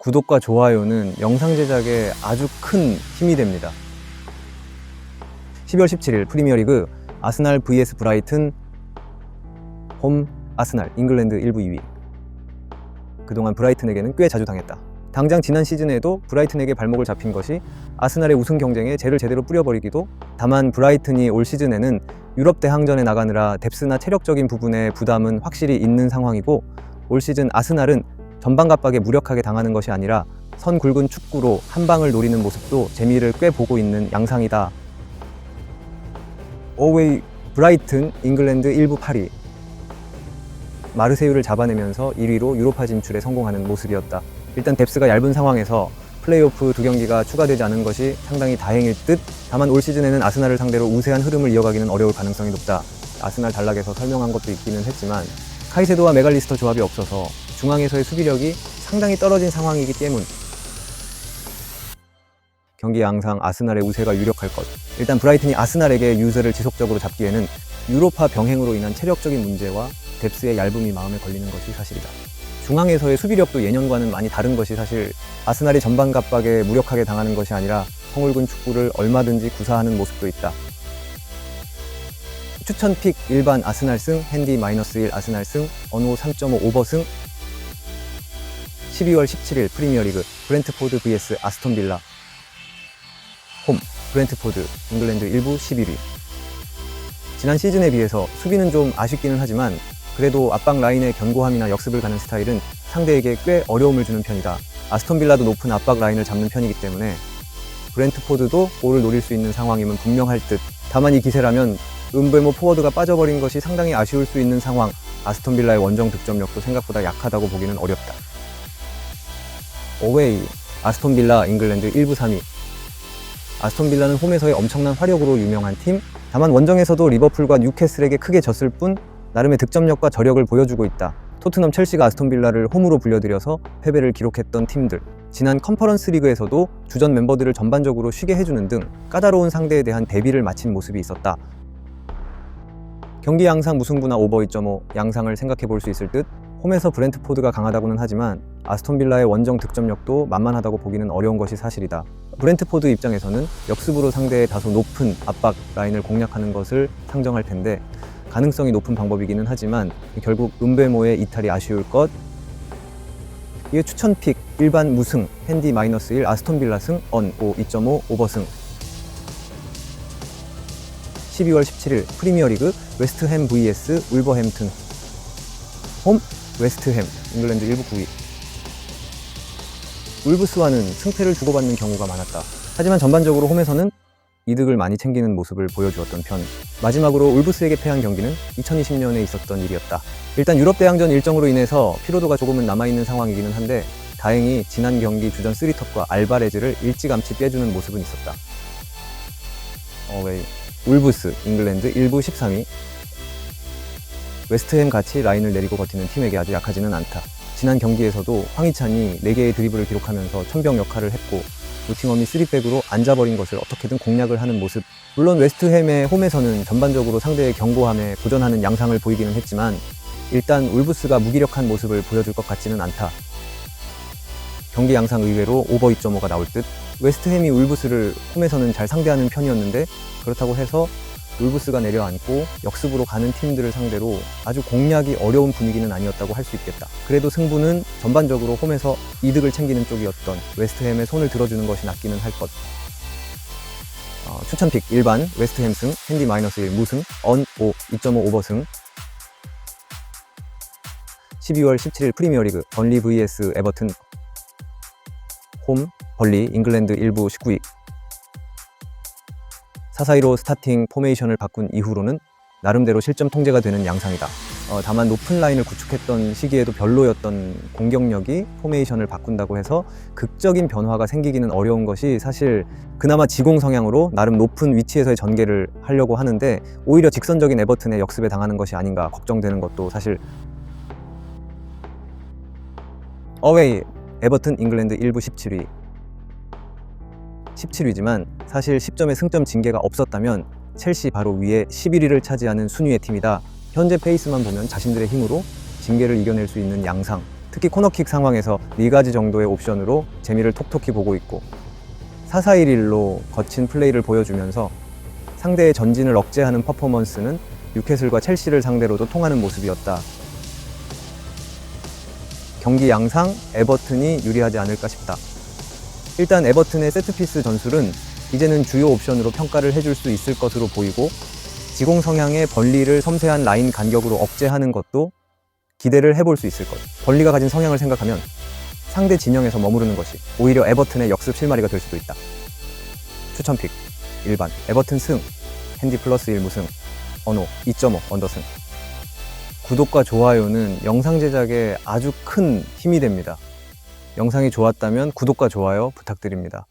구독과 좋아요는 영상 제작에 아주 큰 힘이 됩니다. 12월 17일 프리미어리그 아스날 vs 브라이튼. 홈 아스날, 잉글랜드 1부 2위. 그동안 브라이튼에게는 꽤 자주 당했다. 당장 지난 시즌에도 브라이튼에게 발목을 잡힌 것이 아스날의 우승 경쟁에 젤을 제대로 뿌려버리기도. 다만 브라이튼이 올 시즌에는 유럽 대항전에 나가느라 뎁스나 체력적인 부분에 부담은 확실히 있는 상황이고, 올 시즌 아스날은 전방갑박에 무력하게 당하는 것이 아니라 선 굵은 축구로 한 방을 노리는 모습도 재미를 꽤 보고 있는 양상이다. 어웨이 브라이튼, 잉글랜드 1부 8위. 마르세유를 잡아내면서 1위로 유로파 진출에 성공하는 모습이었다. 일단 뎁스가 얇은 상황에서 플레이오프 2경기가 추가되지 않은 것이 상당히 다행일 듯. 다만 올 시즌에는 아스날을 상대로 우세한 흐름을 이어가기는 어려울 가능성이 높다. 아스날 단락에서 설명한 것도 있기는 했지만 카이세도와 메갈리스터 조합이 없어서 중앙에서의 수비력이 상당히 떨어진 상황이기 때문 경기 양상 아스날의 우세가 유력할 것. 일단 브라이튼이 아스날에게 유세를 지속적으로 잡기에는 유로파 병행으로 인한 체력적인 문제와 뎁스의 얇음이 마음에 걸리는 것이 사실이다. 중앙에서의 수비력도 예년과는 많이 다른 것이 사실. 아스날이 전방갑박에 무력하게 당하는 것이 아니라 성울근 축구를 얼마든지 구사하는 모습도 있다. 추천 픽 일반 아스날 승, 핸디 -1 아스날 승, 언호 3.5 오버 승. 12월 17일 프리미어리그 브렌트포드 vs 아스톤 빌라. 홈 브렌트포드, 잉글랜드 1부 11위. 지난 시즌에 비해서 수비는 좀 아쉽기는 하지만 그래도 압박 라인의 견고함이나 역습을 가는 스타일은 상대에게 꽤 어려움을 주는 편이다. 아스톤 빌라도 높은 압박 라인을 잡는 편이기 때문에 브렌트포드도 골을 노릴 수 있는 상황임은 분명할 듯. 다만 이 기세라면 은베모 포워드가 빠져버린 것이 상당히 아쉬울 수 있는 상황. 아스톤 빌라의 원정 득점력도 생각보다 약하다고 보기는 어렵다. 어웨이 아스톤 빌라, 잉글랜드 1부 3위. 아스톤 빌라는 홈에서의 엄청난 화력으로 유명한 팀. 다만 원정에서도 리버풀과 뉴캐슬에게 크게 졌을 뿐 나름의 득점력과 저력을 보여주고 있다. 토트넘, 첼시가 아스톤 빌라를 홈으로 불려들여서 패배를 기록했던 팀들. 지난 컨퍼런스 리그에서도 주전 멤버들을 전반적으로 쉬게 해주는 등 까다로운 상대에 대한 대비를 마친 모습이 있었다. 경기 양상 무승부나 오버 2.5 양상을 생각해 볼 수 있을 듯. 홈에서 브렌트포드가 강하다고는 하지만 아스톤 빌라의 원정 득점력도 만만하다고 보기는 어려운 것이 사실이다. 브렌트포드 입장에서는 역습으로 상대의 다소 높은 압박 라인을 공략하는 것을 상정할 텐데 가능성이 높은 방법이기는 하지만 결국 은베모의 이탈이 아쉬울 것. 이에 추천 픽 일반 무승, 핸디 -1 아스톤 빌라 승, 언호 2.5 오버 승. 12월 17일 프리미어리그 웨스트햄 vs 울버햄튼. 홈 웨스트햄, 잉글랜드 1부 9위. 울브스와는 승패를 주고받는 경우가 많았다. 하지만 전반적으로 홈에서는 이득을 많이 챙기는 모습을 보여주었던 편. 마지막으로 울브스에게 패한 경기는 2020년에 있었던 일이었다. 일단 유럽 대항전 일정으로 인해서 피로도가 조금은 남아있는 상황이기는 한데 다행히 지난 경기 주전 3톱과 알바레즈를 일찌감치 빼주는 모습은 있었다. 어웨이 울브스, 잉글랜드 1부 13위. 웨스트햄 같이 라인을 내리고 버티는 팀에게 아주 약하지는 않다. 지난 경기에서도 황희찬이 4개의 드리블을 기록하면서 천병 역할을 했고 노팅엄이 3백으로 앉아버린 것을 어떻게든 공략을 하는 모습. 물론 웨스트햄의 홈에서는 전반적으로 상대의 견고함에 고전하는 양상을 보이기는 했지만 일단 울브스가 무기력한 모습을 보여줄 것 같지는 않다. 경기 양상 의외로 오버 2.5가 나올 듯. 웨스트햄이 울브스를 홈에서는 잘 상대하는 편이었는데 그렇다고 해서 울브스가 내려앉고 역습으로 가는 팀들을 상대로 아주 공략이 어려운 분위기는 아니었다고 할 수 있겠다. 그래도 승부는 전반적으로 홈에서 이득을 챙기는 쪽이었던 웨스트햄의 손을 들어주는 것이 낫기는 할 것. 추천픽 일반 웨스트햄 승, 핸디 -1 무승, 언호 2.5 오버 승. 12월 17일 프리미어리그 번리 vs 에버튼. 홈 벌리, 잉글랜드 1부 19위. 4-4-2로 스타팅 포메이션을 바꾼 이후로는 나름대로 실점 통제가 되는 양상이다. 다만 높은 라인을 구축했던 시기에도 별로였던 공격력이 포메이션을 바꾼다고 해서 극적인 변화가 생기기는 어려운 것이 사실. 그나마 지공 성향으로 나름 높은 위치에서의 전개를 하려고 하는데 오히려 직선적인 에버튼의 역습에 당하는 것이 아닌가 걱정되는 것도 사실. 어웨이 에버튼, 잉글랜드 1부 17위. 17위지만 사실 10점의 승점 징계가 없었다면 첼시 바로 위에 11위를 차지하는 순위의 팀이다. 현재 페이스만 보면 자신들의 힘으로 징계를 이겨낼 수 있는 양상. 특히 코너킥 상황에서 4가지 정도의 옵션으로 재미를 톡톡히 보고 있고 4-4-1-1로 거친 플레이를 보여주면서 상대의 전진을 억제하는 퍼포먼스는 뉴캐슬과 첼시를 상대로도 통하는 모습이었다. 경기 양상 에버튼이 유리하지 않을까 싶다. 일단 에버튼의 세트피스 전술은 이제는 주요 옵션으로 평가를 해줄 수 있을 것으로 보이고 지공 성향의 벌리를 섬세한 라인 간격으로 억제하는 것도 기대를 해볼 수 있을 것. 벌리가 가진 성향을 생각하면 상대 진영에서 머무르는 것이 오히려 에버튼의 역습 실마리가 될 수도 있다. 추천픽 1반 에버튼 승, 핸디 플러스 1 무승, 언호 2.5 언더승. 구독과 좋아요는 영상 제작에 아주 큰 힘이 됩니다. 영상이 좋았다면 구독과 좋아요 부탁드립니다.